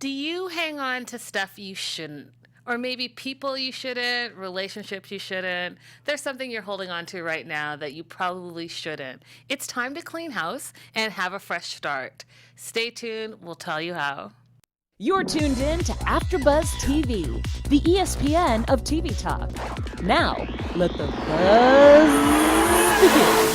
Do you hang on to stuff you shouldn't? Or maybe people you shouldn't, relationships you shouldn't. There's something you're holding on to right now that you probably shouldn't. It's time to clean house and have a fresh start. Stay tuned, we'll tell you how. You're tuned in to AfterBuzz TV, the ESPN of TV talk. Now, let the buzz begin.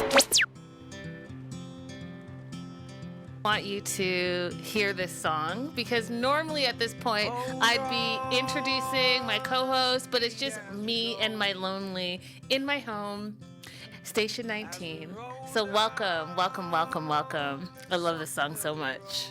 I want you to hear this song because normally at this point I'd be introducing my co-host, but it's just me and my lonely in my home, Station 19. So welcome, welcome, welcome, welcome. I love this song so much.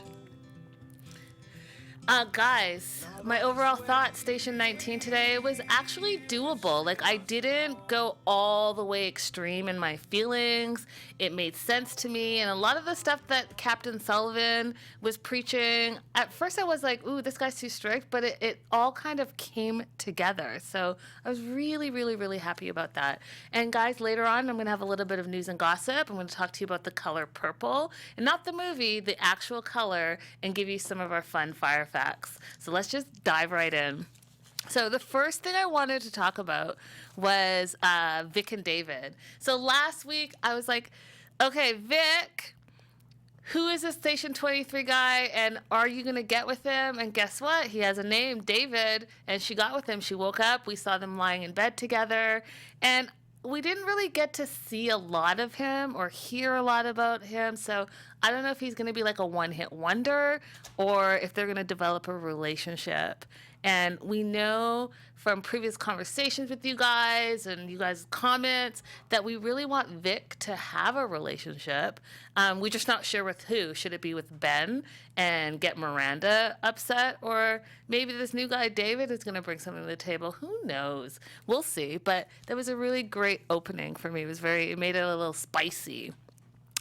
Guys, my overall thought, Station 19 today, was actually doable. Like, I didn't go all the way extreme in my feelings. It made sense to me. And a lot of the stuff that Captain Sullivan was preaching, at first I was like, ooh, this guy's too strict, but it all kind of came together. So I was really, really, really happy about that. And guys, later on, I'm going to have a little bit of news and gossip. I'm going to talk to you about the color purple, and not the movie, the actual color, and give you some of our fun fire facts. So let's just dive right in. So the first thing I wanted to talk about was Vic and David. So last week I was like, okay, Vic, who is this Station 23 guy, and are you going to get with him? And guess what? He has a name, David, and she got with him. She woke up. We saw them lying in bed together, and we didn't really get to see a lot of him or hear a lot about him, so I don't know if he's going to be like a one-hit wonder or if they're going to develop a relationship. And we know from previous conversations with you guys and you guys' comments that we really want Vic to have a relationship. We're just not sure with who. Should it be with Ben and get Miranda upset? Or maybe this new guy, David, is going to bring something to the table. Who knows? We'll see. But that was a really great opening for me. It made it a little spicy.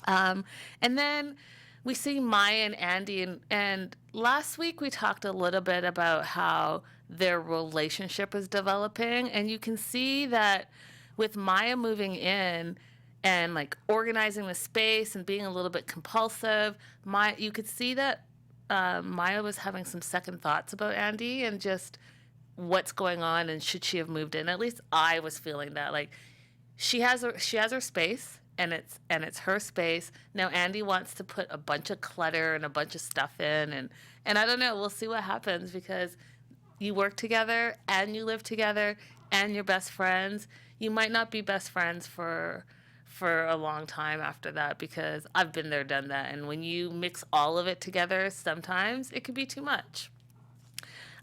And then we see Maya and Andy, and last week we talked a little bit about how their relationship is developing, and you can see that with Maya moving in and like organizing the space and being a little bit compulsive, you could see that Maya was having some second thoughts about Andy and just what's going on and should she have moved in. At least I was feeling that, like, she has her space. And it's her space. Now Andy wants to put a bunch of clutter and a bunch of stuff in, and I don't know. We'll see what happens because you work together and you live together and you're best friends. You might not be best friends for a long time after that because I've been there, done that. And when you mix all of it together, sometimes it can be too much.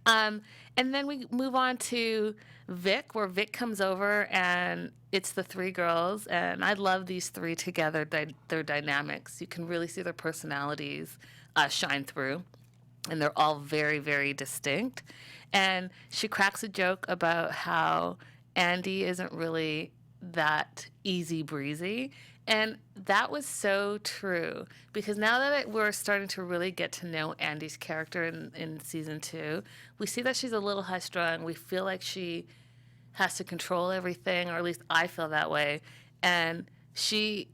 And then we move on to Vic, where Vic comes over and it's the three girls. And I love these three together, their dynamics. You can really see their personalities shine through. And they're all very, very distinct. And she cracks a joke about how Andy isn't really that easy breezy. And that was so true because now that we're starting to really get to know Andy's character in season 2, we see that she's a little high strung. We feel like she has to control everything, or at least I feel that way. And she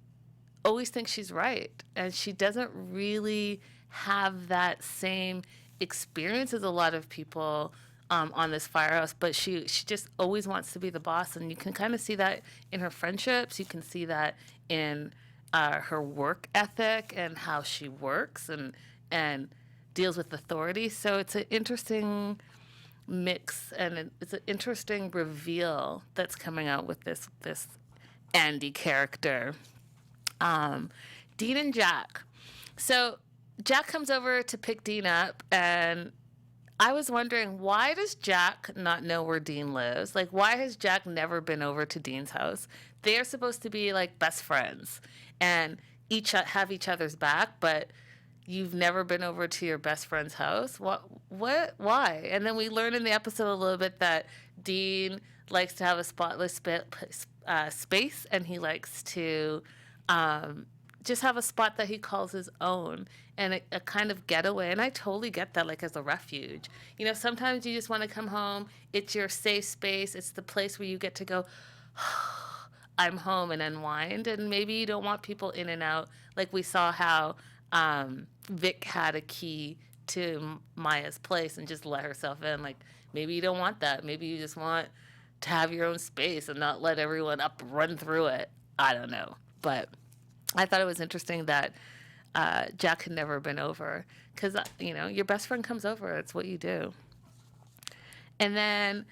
always thinks she's right. And she doesn't really have that same experience as a lot of people on this firehouse, but she just always wants to be the boss, and you can kind of see that in her friendships. You can see that in her work ethic and how she works and deals with authority. So it's an interesting mix, and it's an interesting reveal that's coming out with this Andy character. Dean and Jack. So Jack comes over to pick Dean up, and I was wondering, why does Jack not know where Dean lives? Like, why has Jack never been over to Dean's house? They're supposed to be like best friends and have each other's back, but you've never been over to your best friend's house? What, why? And then we learn in the episode a little bit that Dean likes to have a spotless space, and he likes to just have a spot that he calls his own, and a kind of getaway. And I totally get that, like, as a refuge. You know, sometimes you just want to come home. It's your safe space. It's the place where you get to go, I'm home, and unwind. And maybe you don't want people in and out. Like we saw how Vic had a key to Maya's place and just let herself in. Like, maybe you don't want that. Maybe you just want to have your own space and not let everyone run through it. I don't know. But I thought it was interesting that Jack had never been over because, your best friend comes over. It's what you do. And then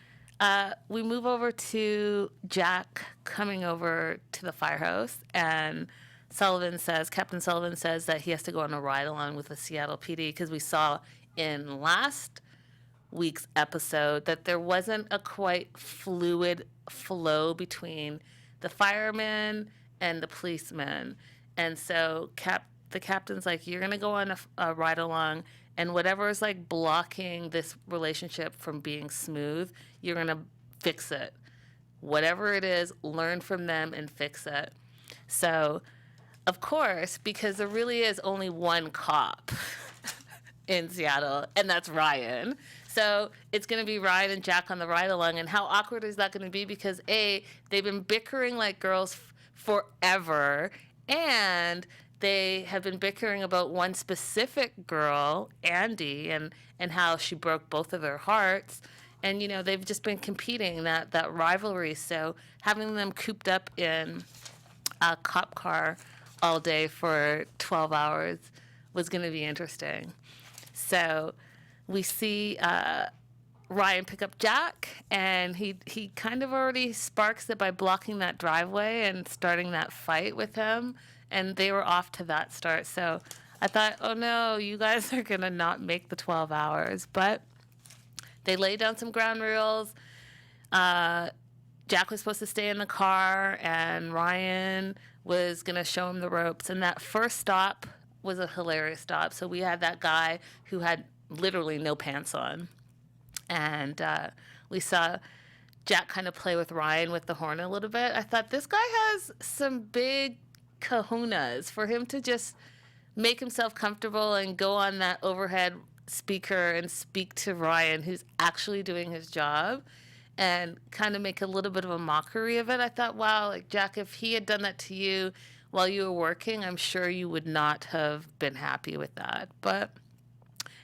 we move over to Jack coming over to the firehouse, and Captain Sullivan says that he has to go on a ride-along with the Seattle PD because we saw in last week's episode that there wasn't a quite fluid flow between the firemen and the policemen. And so the captain's like, you're going to go on a ride-along, and whatever is like blocking this relationship from being smooth, you're going to fix it. Whatever it is, learn from them and fix it. So, of course, because there really is only one cop in Seattle, and that's Ryan. So it's going to be Ryan and Jack on the ride-along. And how awkward is that going to be? Because, A, they've been bickering like girls forever, and they have been bickering about one specific girl, Andy, and how she broke both of their hearts. And, they've just been competing, that rivalry. So having them cooped up in a cop car all day for 12 hours was going to be interesting. So we see Ryan pick up Jack, and he kind of already sparks it by blocking that driveway and starting that fight with him. And they were off to that start. So I thought, oh no, you guys are going to not make the 12 hours. But they laid down some ground rules. Jack was supposed to stay in the car, and Ryan was going to show him the ropes. And that first stop was a hilarious stop. So we had that guy who had literally no pants on. And we saw Jack kind of play with Ryan with the horn a little bit. I thought, this guy has some big kahunas for him to just make himself comfortable and go on that overhead speaker and speak to Ryan, who's actually doing his job, and kind of make a little bit of a mockery of it. I thought, wow, like, Jack, if he had done that to you while you were working, I'm sure you would not have been happy with that. But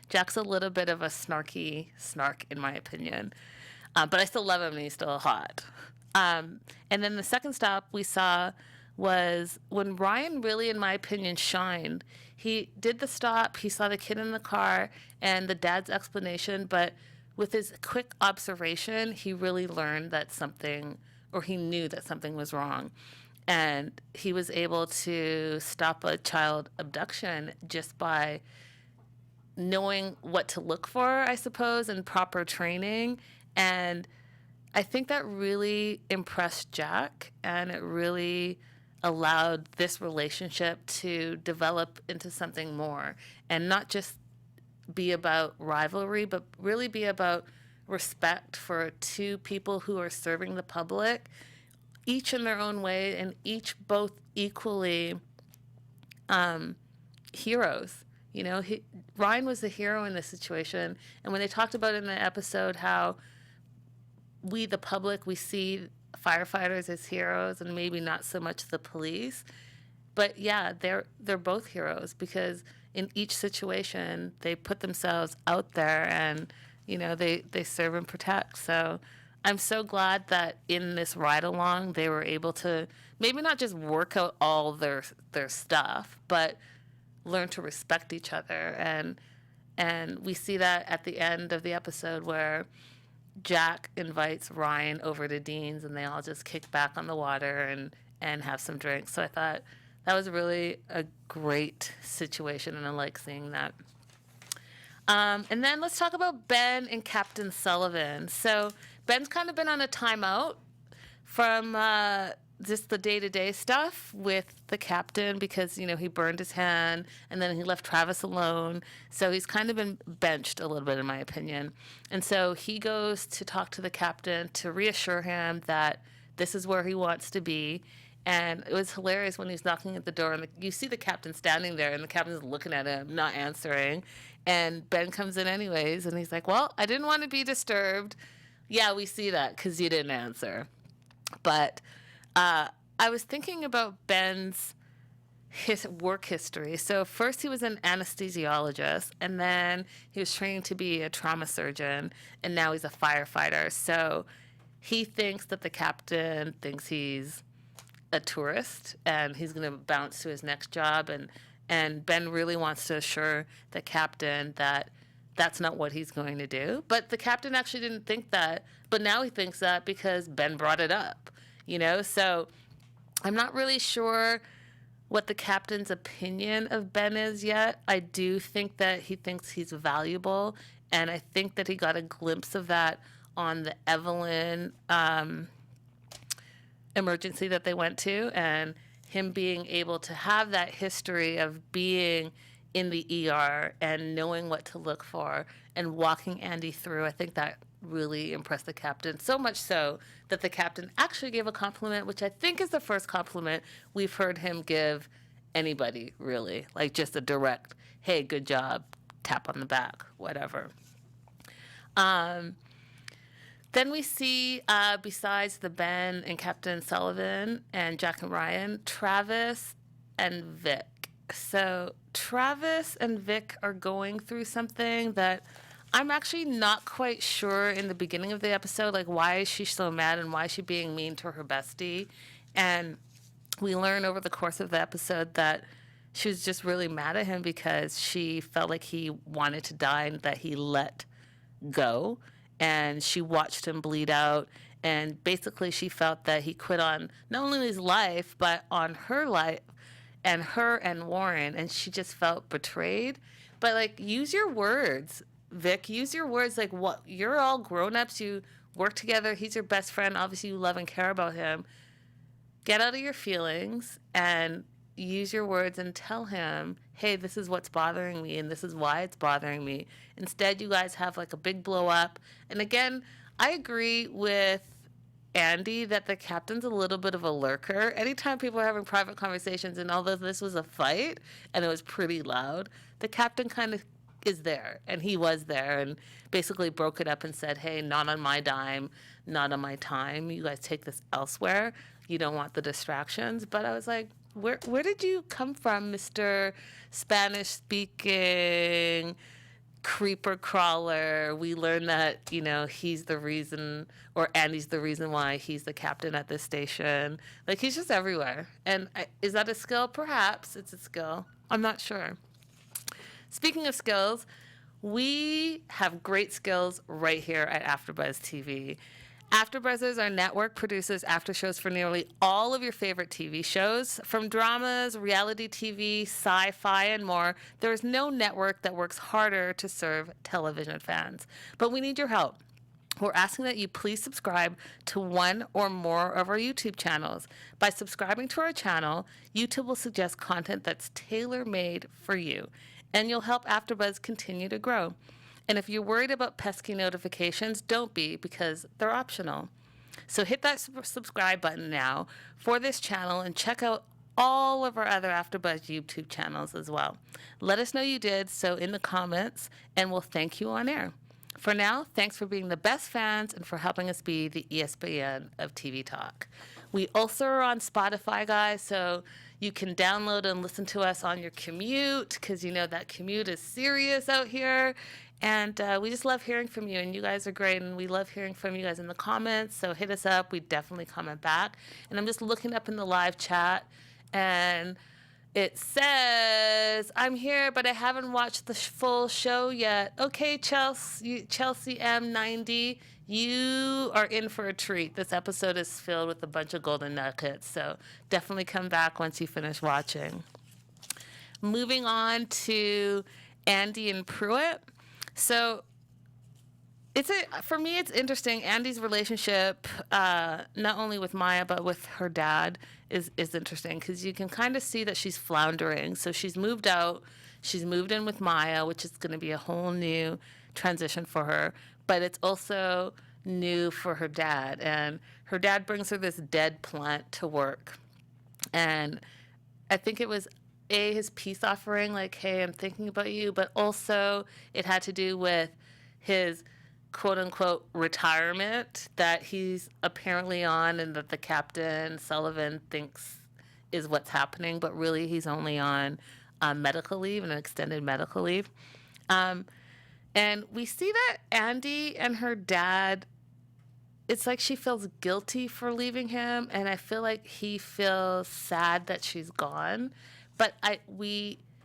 Jack's a little bit of a snark, in my opinion. But I still love him, and he's still hot. And then the second stop we saw was when Ryan really, in my opinion, shined. He did the stop, he saw the kid in the car and the dad's explanation, but with his quick observation, he really learned that something, or he knew that something was wrong. And he was able to stop a child abduction just by knowing what to look for, I suppose, and proper training. And I think that really impressed Jack, and it really allowed this relationship to develop into something more, and not just be about rivalry, but really be about respect for two people who are serving the public, each in their own way, and each both equally heroes. Ryan was the hero in this situation, and when they talked about in the episode how we, the public, we see firefighters as heroes and maybe not so much the police. But yeah, they're both heroes because in each situation they put themselves out there and they serve and protect. So I'm so glad that in this ride along they were able to maybe not just work out all their stuff, but learn to respect each other. And we see that at the end of the episode where Jack invites Ryan over to Dean's, and they all just kick back on the water and have some drinks. So I thought that was really a great situation, and I like seeing that. And then let's talk about Ben and Captain Sullivan. So Ben's kind of been on a timeout from just the day-to-day stuff with the captain because, he burned his hand and then he left Travis alone. So he's kind of been benched a little bit, in my opinion. And so he goes to talk to the captain to reassure him that this is where he wants to be. And it was hilarious when he's knocking at the door and you see the captain standing there and the captain's looking at him, not answering. And Ben comes in anyways and he's like, well, I didn't want to be disturbed. Yeah, we see that because you didn't answer. But I was thinking about Ben's his work history. So first he was an anesthesiologist, and then he was training to be a trauma surgeon, and now he's a firefighter. So he thinks that the captain thinks he's a tourist and he's going to bounce to his next job, and Ben really wants to assure the captain that that's not what he's going to do. But the captain actually didn't think that, but now he thinks that because Ben brought it up, you know? So I'm not really sure what the captain's opinion of Ben is yet. I do think that he thinks he's valuable, and I think that he got a glimpse of that on the Evelyn emergency that they went to, and him being able to have that history of being in the ER and knowing what to look for and walking Andy through. I think that really impressed the captain, so much so that the captain actually gave a compliment, which I think is the first compliment we've heard him give anybody, really. Like just a direct, hey, good job, tap on the back, whatever. Then we see, besides the Ben and Captain Sullivan and Jack and Ryan, Travis and Vic. So Travis and Vic are going through something that I'm actually not quite sure in the beginning of the episode, like why is she so mad and why is she being mean to her bestie? And we learn over the course of the episode that she was just really mad at him because she felt like he wanted to die and that he let go. And she watched him bleed out. And basically she felt that he quit on not only his life, but on her life and her and Warren. And she just felt betrayed. But like, use your words, Vic. Use your words. Like, what? You're all grown-ups. You work together. He's your best friend. Obviously, you love and care about him. Get out of your feelings and use your words and tell him, hey, this is what's bothering me and this is why it's bothering me. Instead, you guys have like a big blow up. And again, I agree with Andy that the captain's a little bit of a lurker. Anytime people are having private conversations, and although this was a fight and it was pretty loud, the captain kind of is there, and he was there and basically broke it up and said, hey, not on my dime, not on my time. You guys take this elsewhere. You don't want the distractions. But I was like, where did you come from, Mr. Spanish-speaking creeper crawler? We learned that, you know, he's the reason, or Andy's the reason why he's the captain at this station. Like, he's just everywhere. And is that a skill? Perhaps it's a skill. I'm not sure. Speaking of skills, we have great skills right here at AfterBuzz TV. AfterBuzzers, our network, produces after shows for nearly all of your favorite TV shows. From dramas, reality TV, sci-fi, and more, there is no network that works harder to serve television fans. But we need your help. We're asking that you please subscribe to one or more of our YouTube channels. By subscribing to our channel, YouTube will suggest content that's tailor-made for you, and you'll help AfterBuzz continue to grow. And if you're worried about pesky notifications, don't be, because they're optional. So hit that subscribe button now for this channel and check out all of our other AfterBuzz YouTube channels as well. Let us know you did so in the comments, and we'll thank you on air. For now, thanks for being the best fans and for helping us be the ESPN of TV talk. We also are on Spotify, guys, so you can download and listen to us on your commute, because you know that commute is serious out here. And we just love hearing from you, and you guys are great, and we love hearing from you guys in the comments, so hit us up. We definitely comment back. And I'm just looking up in the live chat, and it says, I'm here, but I haven't watched the full show yet. Okay, Chelsea M90, you are in for a treat. This episode is filled with a bunch of golden nuggets, so definitely come back once you finish watching. Moving on to Andy and Pruitt. So for me, it's interesting. Andy's relationship, not only with Maya, but with her dad is interesting, because you can kind of see that she's floundering. So she's moved out. She's moved in with Maya, which is going to be a whole new transition for her. But it's also new for her dad. And her dad brings her this dead plant to work. And I think it was his peace offering, like, hey, I'm thinking about you, but also it had to do with his quote-unquote retirement that he's apparently on, and that the Captain Sullivan thinks is what's happening, but really he's only on medical leave, an extended medical leave. And we see that Andy and her dad, it's like she feels guilty for leaving him, and I feel like he feels sad that she's gone. But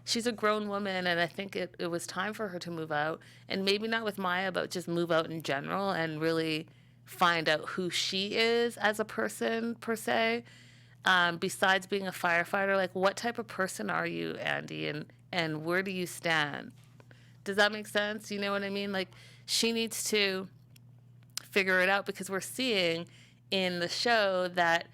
she's a grown woman, and I think it was time for her to move out, and maybe not with Maya, but just move out in general and really find out who she is as a person, per se. Besides being a firefighter, like, what type of person are you, Andy, and where do you stand? Does that make sense? You know what I mean? Like, she needs to figure it out, because we're seeing in the show that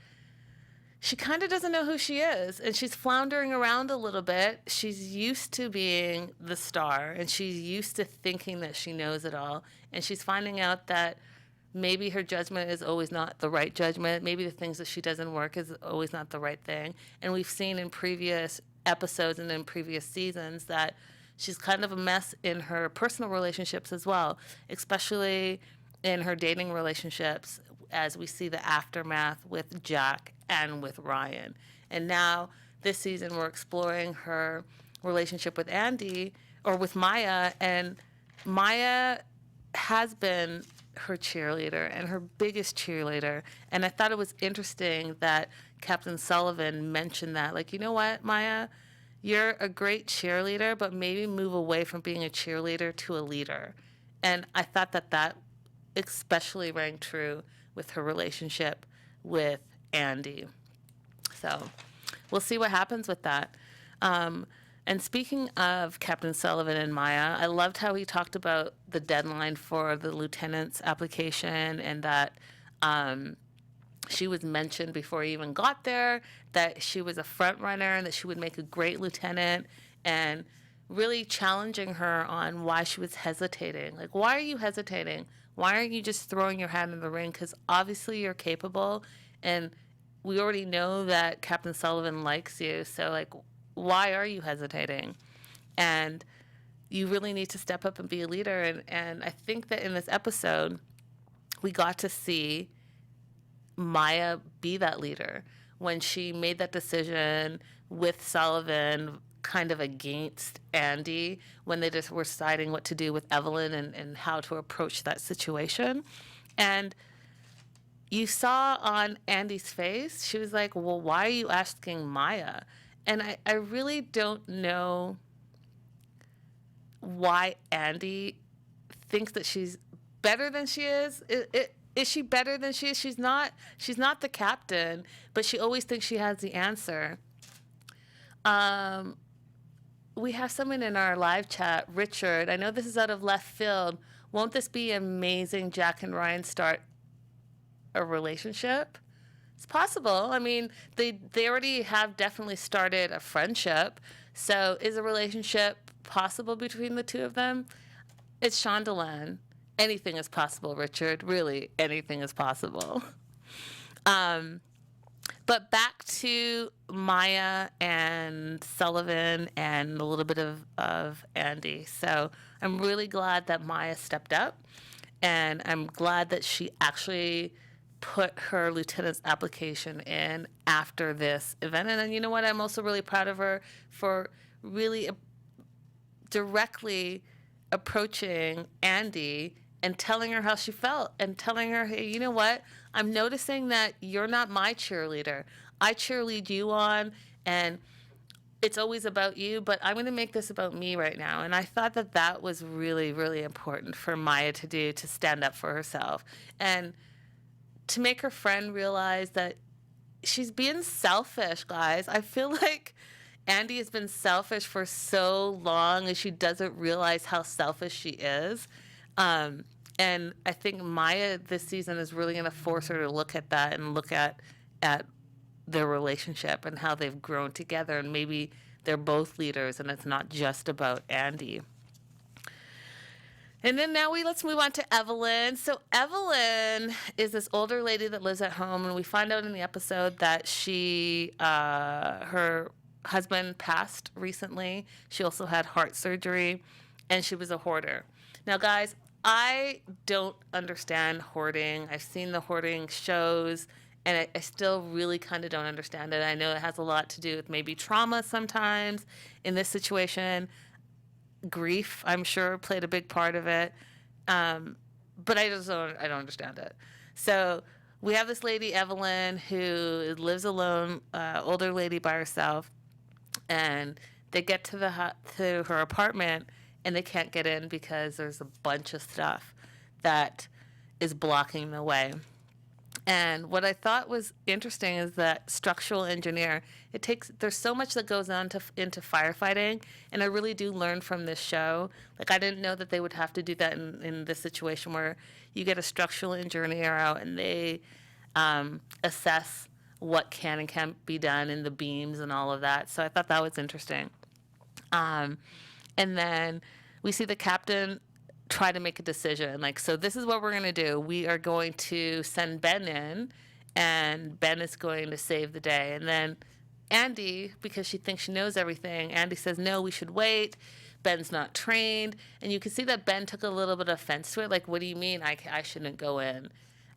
she kind of doesn't know who she is, and she's floundering around a little bit. She's used to being the star, and she's used to thinking that she knows it all, and she's finding out that maybe her judgment is always not the right judgment. Maybe the things that she doesn't work is always not the right thing. And we've seen in previous episodes and in previous seasons that she's kind of a mess in her personal relationships as well, especially in her dating relationships, as we see the aftermath with Jack and with Ryan. And now this season we're exploring her relationship with Andy, or with Maya, and Maya has been her cheerleader and her biggest cheerleader. And I thought it was interesting that Captain Sullivan mentioned that, like, you know what, Maya, you're a great cheerleader, but maybe move away from being a cheerleader to a leader. And I thought that especially rang true with her relationship with Andy. So we'll see what happens with that. And speaking of Captain Sullivan and Maya, I loved how he talked about the deadline for the lieutenant's application, and that she was mentioned before he even got there, that she was a front runner and that she would make a great lieutenant, and really challenging her on why she was hesitating. Like, why are you hesitating? Why aren't you just throwing your hat in the ring? Because obviously you're capable, and we already know that Captain Sullivan likes you. So, like, why are you hesitating? And you really need to step up and be a leader. And I think that in this episode, we got to see Maya be that leader when she made that decision with Sullivan, kind of against Andy, when they just were deciding what to do with Evelyn and how to approach that situation. And you saw on Andy's face, she was like, well, why are you asking Maya? And I really don't know why Andy thinks that she's better than she is. Is she better than she is? She's not the captain, but she always thinks she has the answer. We have someone in our live chat, Richard. I know this is out of left field. Won't this be amazing? Jack and Ryan start a relationship? It's possible. I mean, they already have definitely started a friendship. So is a relationship possible between the two of them? It's Shondaland. Anything is possible, Richard. Really, anything is possible. But back to Maya and Sullivan and a little bit of Andy. So I'm really glad that Maya stepped up, and I'm glad that she actually put her lieutenant's application in after this event. And then, you know what? I'm also really proud of her for really directly approaching Andy and telling her how she felt, and telling her, hey, you know what? I'm noticing that you're not my cheerleader. I cheerlead you on, and it's always about you, but I'm going to make this about me right now. And I thought that was really, really important for Maya to do, to stand up for herself and to make her friend realize that she's being selfish, guys. I feel like Andy has been selfish for so long, and she doesn't realize how selfish she is. And I think Maya this season is really going to force her to look at that and look at their relationship and how they've grown together. And maybe they're both leaders, and it's not just about Andy. And then now let's move on to Evelyn. So Evelyn is this older lady that lives at home, and we find out in the episode that her husband passed recently. She also had heart surgery, and she was a hoarder. Now, guys, I don't understand hoarding. I've seen the hoarding shows, And I still really kind of don't understand it. I know it has a lot to do with maybe trauma sometimes. In this situation, grief, I'm sure, played a big part of it. But I don't understand it. So we have this lady, Evelyn, who lives alone, older lady by herself, and they get to to her apartment, and they can't get in because there's a bunch of stuff that is blocking the way. And what I thought was interesting is that structural engineer, there's so much that goes on into firefighting, and I really do learn from this show. Like, I didn't know that they would have to do that in this situation where you get a structural engineer out and they assess what can and can't be done in the beams and all of that. So I thought that was interesting. And then we see the captain try to make a decision. Like, so this is what we're going to do. We are going to send Ben in, and Ben is going to save the day. And then Andy, because she thinks she knows everything, Andy says, no, we should wait. Ben's not trained. And you can see that Ben took a little bit of offense to it. Like, what do you mean I shouldn't go in?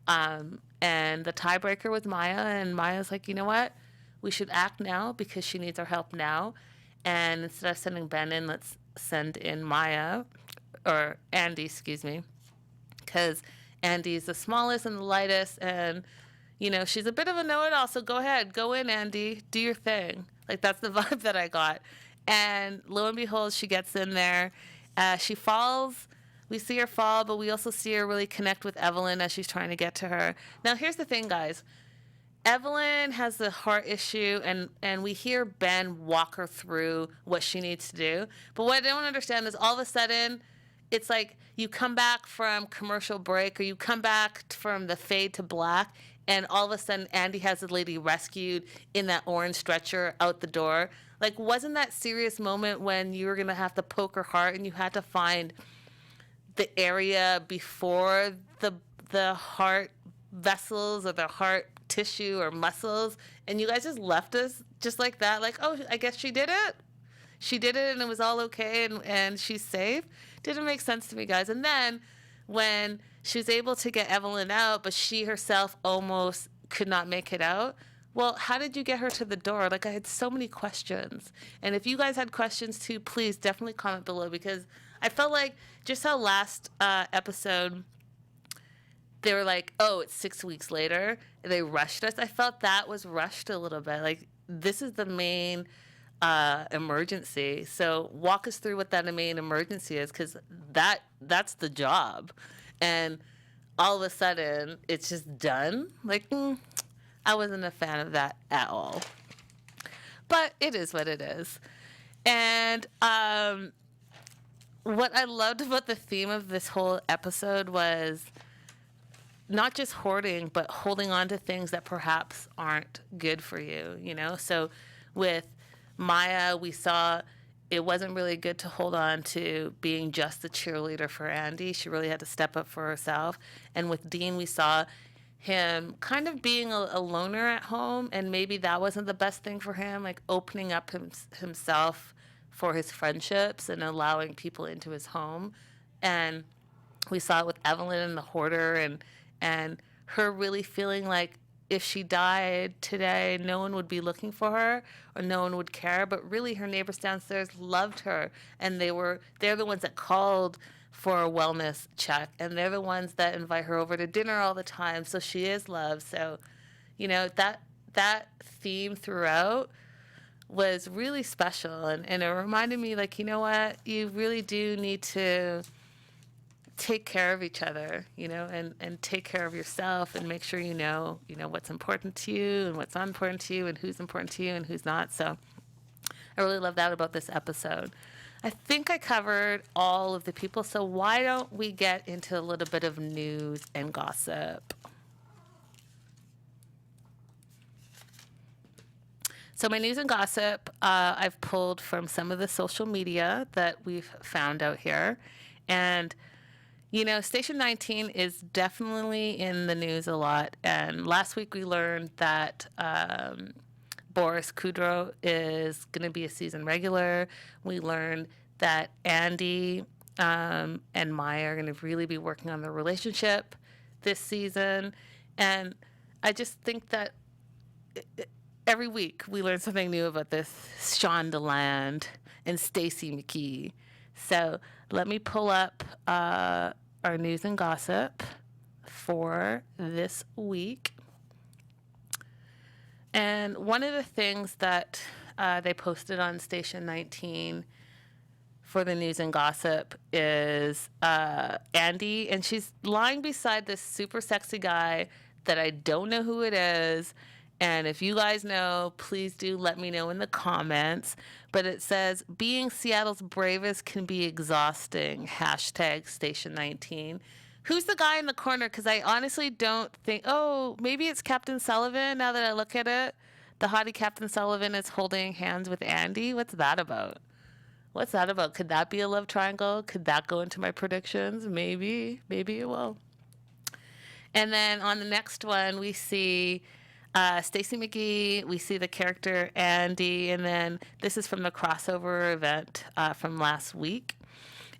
And the tiebreaker was Maya, and Maya's like, you know what? We should act now because she needs our help now. And instead of sending Ben in, let's send in Maya. Or Andy, excuse me, because Andy's the smallest and the lightest, and, you know, she's a bit of a know-it-all, so go ahead, go in, Andy, do your thing. Like, that's the vibe that I got. And lo and behold, she gets in there. She falls. We see her fall, but we also see her really connect with Evelyn as she's trying to get to her. Now, here's the thing, guys. Evelyn has the heart issue, and we hear Ben walk her through what she needs to do. But what I don't understand is all of a sudden, it's like you come back from commercial break or you come back from the fade to black, and all of a sudden Andy has the lady rescued in that orange stretcher out the door. Like, wasn't that serious moment when you were going to have to poke her heart and you had to find the area before the heart vessels or the heart tissue or muscles, and you guys just left us just like that? Like, oh, I guess she did it. She did it and it was all okay and she's safe. Didn't make sense to me, guys. And then when she was able to get Evelyn out, but she herself almost could not make it out, well, how did you get her to the door? Like, I had so many questions. And if you guys had questions too, please definitely comment below, because I felt like just how last episode they were like, oh, it's 6 weeks later. They rushed us. I felt that was rushed a little bit. Like, this is the main emergency. So walk us through what that main emergency is, because that's the job. And all of a sudden, it's just done. Like, I wasn't a fan of that at all. But it is what it is. And what I loved about the theme of this whole episode was not just hoarding, but holding on to things that perhaps aren't good for you, you know? So with Maya, we saw it wasn't really good to hold on to being just the cheerleader for Andy. She really had to step up for herself. And with Dean, we saw him kind of being a loner at home, and maybe that wasn't the best thing for him, like opening up himself for his friendships and allowing people into his home. And we saw it with Evelyn and the hoarder, and her really feeling like if she died today, no one would be looking for her or no one would care. But really, her neighbors downstairs loved her, and they're the ones that called for a wellness check, and they're the ones that invite her over to dinner all the time. So she is loved. So, you know, that theme throughout was really special, and it reminded me, like, you know what, you really do need to take care of each other, you know, and take care of yourself, and make sure you know what's important to you and what's not important to you and who's important to you and who's not. So I really love that about this episode. I think I covered all of the people, so why don't we get into a little bit of news and gossip? So my news and gossip, I've pulled from some of the social media that we've found out here. And you know, Station 19 is definitely in the news a lot. And last week we learned that Boris Kudrow is going to be a season regular. We learned that Andy and Maya are going to really be working on their relationship this season. And I just think that every week we learn something new about this Shondaland and Stacy McKee. So let me pull up our news and gossip for this week. And one of the things that they posted on Station 19 for the news and gossip is Andy, and she's lying beside this super sexy guy that I don't know who it is. And if you guys know, please do let me know in the comments. But it says, being Seattle's bravest can be exhausting. Hashtag Station 19. Who's the guy in the corner? Because I honestly don't think, oh, maybe it's Captain Sullivan now that I look at it. The hottie Captain Sullivan is holding hands with Andy. What's that about? What's that about? Could that be a love triangle? Could that go into my predictions? Maybe. Maybe it will. And then on the next one, we see Stacy McKee, we see the character Andy, and then this is from the crossover event from last week.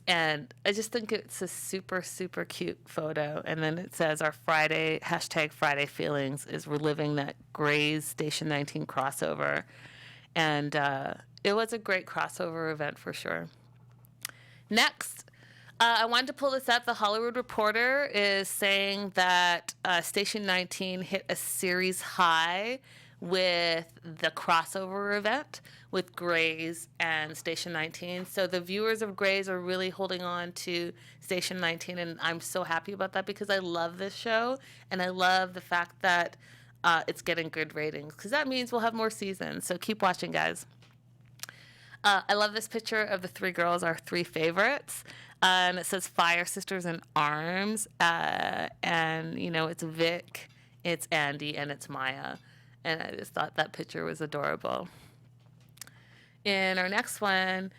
And I just think it's a super, super cute photo. And then it says our Friday, hashtag Friday feelings is reliving that Grey's Station 19 crossover. And it was a great crossover event for sure. Next, I wanted to pull this up. The Hollywood Reporter is saying that Station 19 hit a series high with the crossover event with Grey's and Station 19. So the viewers of Grey's are really holding on to Station 19, and I'm so happy about that because I love this show, and I love the fact that it's getting good ratings because that means we'll have more seasons. So keep watching, guys. I love this picture of the three girls, our three favorites. And it says Fire Sisters in Arms. And, you know, it's Vic, it's Andy, and it's Maya. And I just thought that picture was adorable. In our next one,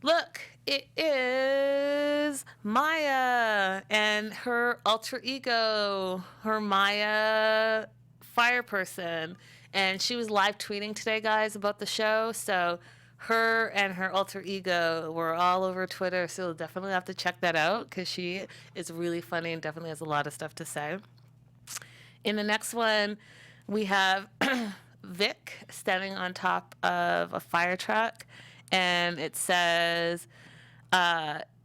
look, it is Maya and her alter ego, her Maya fire person. And she was live tweeting today, guys, about the show. So her and her alter ego were all over Twitter, so you'll definitely have to check that out because she is really funny and definitely has a lot of stuff to say. In the next one, we have Vic standing on top of a fire truck, and it says,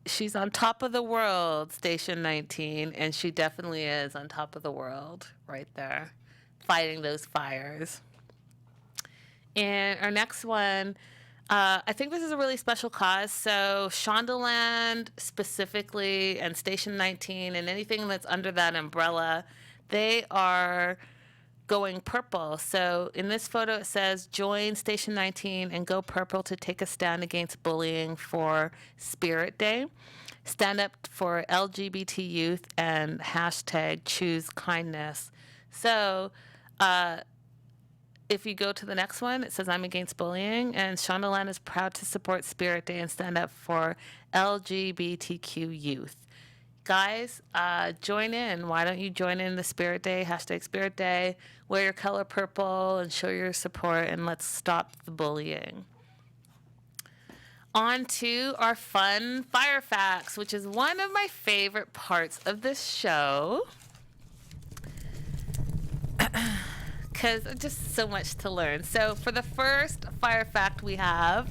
she's on top of the world, Station 19, and she definitely is on top of the world right there, fighting those fires. And our next one, I think this is a really special cause. So Shondaland specifically and Station 19 and anything that's under that umbrella, they are going purple. So in this photo it says, join Station 19 and go purple to take a stand against bullying for Spirit Day. Stand up for LGBT youth and hashtag choose kindness. So if you go to the next one, it says, I'm against bullying, and Shondaland is proud to support Spirit Day and stand up for LGBTQ youth. Guys, join in. Why don't you join in the Spirit Day, hashtag Spirit Day, wear your color purple and show your support, and let's stop the bullying. On to our fun fire facts, which is one of my favorite parts of this show. Because just so much to learn. So for the first fire fact we have,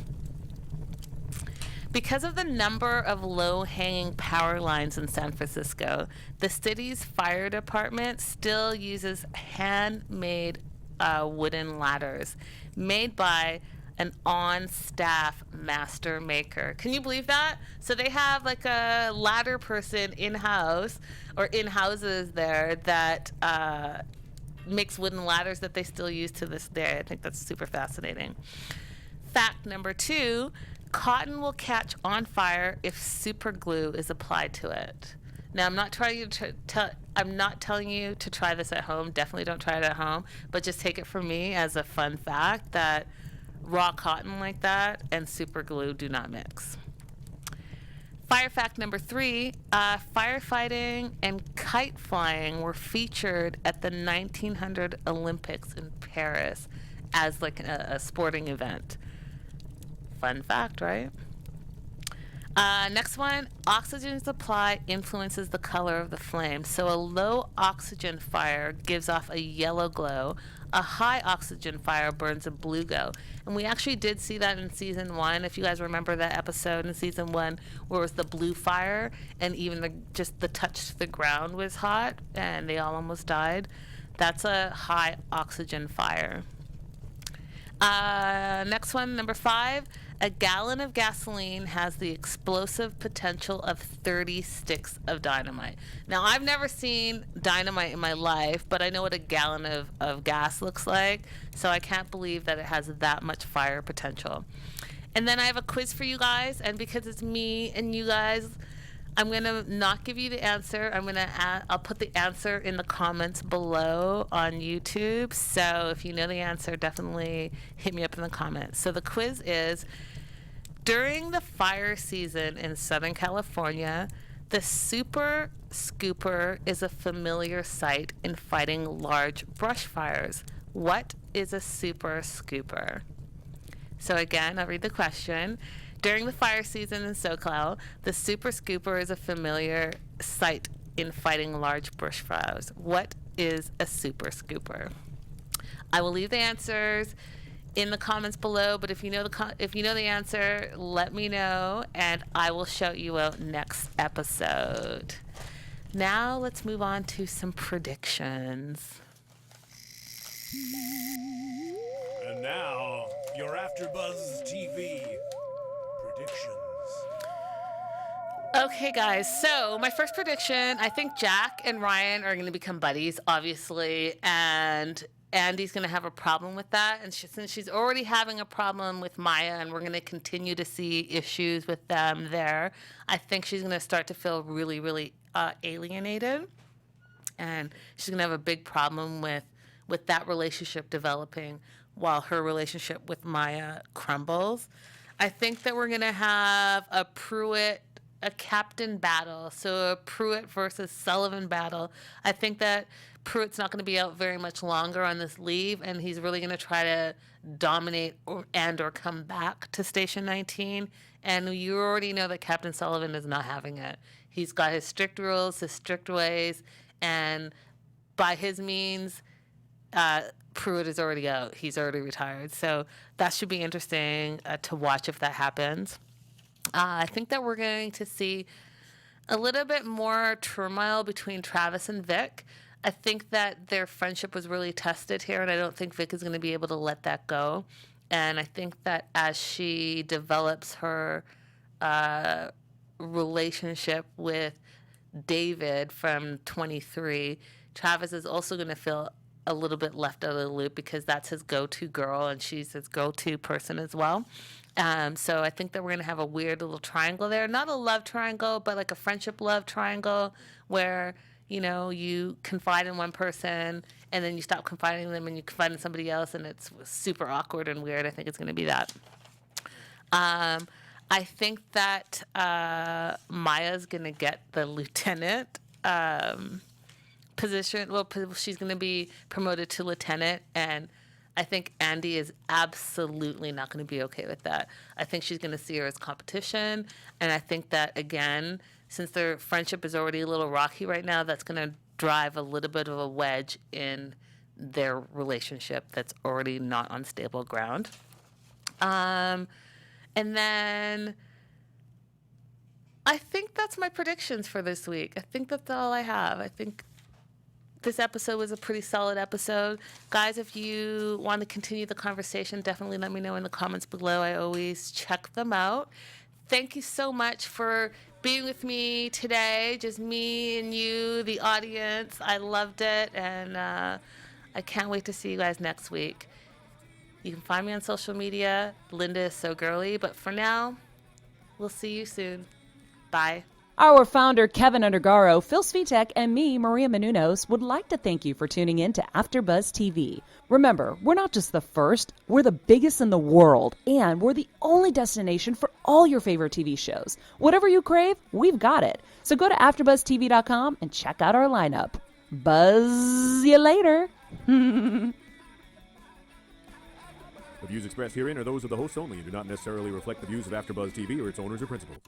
because of the number of low-hanging power lines in San Francisco, the city's fire department still uses handmade wooden ladders made by an on-staff master maker. Can you believe that? So they have like a ladder person in-house or in-houses there that makes wooden ladders that they still use to this day. I think that's super fascinating. Fact number 2, cotton will catch on fire if super glue is applied to it. Now, I'm not telling you to try this at home. Definitely don't try it at home, but just take it from me as a fun fact that raw cotton like that and super glue do not mix. Fire fact number 3, firefighting and kite flying were featured at the 1900 Olympics in Paris as like a sporting event. Fun fact, right? Next one, oxygen supply influences the color of the flame. So a low oxygen fire gives off a yellow glow. A high oxygen fire burns a blue glow. And we actually did see that in season 1. If you guys remember that episode in season 1 where it was the blue fire and even just the touch to the ground was hot and they all almost died. That's a high oxygen fire. Next one, number 5. A gallon of gasoline has the explosive potential of 30 sticks of dynamite. Now, I've never seen dynamite in my life, but I know what a gallon of gas looks like, so I can't believe that it has that much fire potential. And then I have a quiz for you guys, and because it's me and you guys, I'm going to not give you the answer. I'll put the answer in the comments below on YouTube. So if you know the answer, definitely hit me up in the comments. So the quiz is, during the fire season in Southern California, the super scooper is a familiar sight in fighting large brush fires. What is a super scooper? So again, I'll read the question. During the fire season in SoCal, the super scooper is a familiar sight in fighting large bush fires. What is a super scooper? I will leave the answers in the comments below, but if you know the answer, let me know, and I will shout you out next episode. Now let's move on to some predictions. And now, your AfterBuzz TV predictions. Okay, guys, so my first prediction, I think Jack and Ryan are going to become buddies, obviously, and Andy's going to have a problem with that. And since she's already having a problem with Maya, and we're going to continue to see issues with them there, I think she's going to start to feel really, really alienated. And she's going to have a big problem with that relationship developing while her relationship with Maya crumbles. I think that we're going to have a captain battle, so a Pruitt versus Sullivan battle. I think that Pruitt's not going to be out very much longer on this leave, and he's really going to try to dominate or come back to Station 19. And you already know that Captain Sullivan is not having it. He's got his strict rules, his strict ways, and by his means, Pruitt is already out. He's already retired. So that should be interesting to watch if that happens. I think that we're going to see a little bit more turmoil between Travis and Vic. I think that their friendship was really tested here, and I don't think Vic is going to be able to let that go. And I think that as she develops her relationship with David from 23, Travis is also going to feel a little bit left out of the loop because that's his go-to girl, and she's his go-to person as well. So I think that we're going to have a weird little triangle there. Not a love triangle, but like a friendship-love triangle where, you know, you confide in one person and then you stop confiding in them and you confide in somebody else, and it's super awkward and weird. I think it's going to be that. I think that Maya's going to get the lieutenant position. Well, she's going to be promoted to lieutenant, and I think Andy is absolutely not going to be okay with that. I think she's going to see her as competition, and I think that, again, since their friendship is already a little rocky right now, that's going to drive a little bit of a wedge in their relationship that's already not on stable ground. And then I think that's my predictions for this week. I think that's all I have. I think this episode was a pretty solid episode. Guys, if you want to continue the conversation, definitely let me know in the comments below. I always check them out. Thank you so much for being with me today. Just me and you, the audience. I loved it, and I can't wait to see you guys next week. You can find me on social media. Linda is so girly, but for now, we'll see you soon. Bye. Our founder, Kevin Undergaro, Phil Svitek, and me, Maria Menounos, would like to thank you for tuning in to AfterBuzz TV. Remember, we're not just the first, we're the biggest in the world, and we're the only destination for all your favorite TV shows. Whatever you crave, we've got it. So go to AfterBuzzTV.com and check out our lineup. Buzz you later. The views expressed herein are those of the hosts only and do not necessarily reflect the views of AfterBuzz TV or its owners or principals.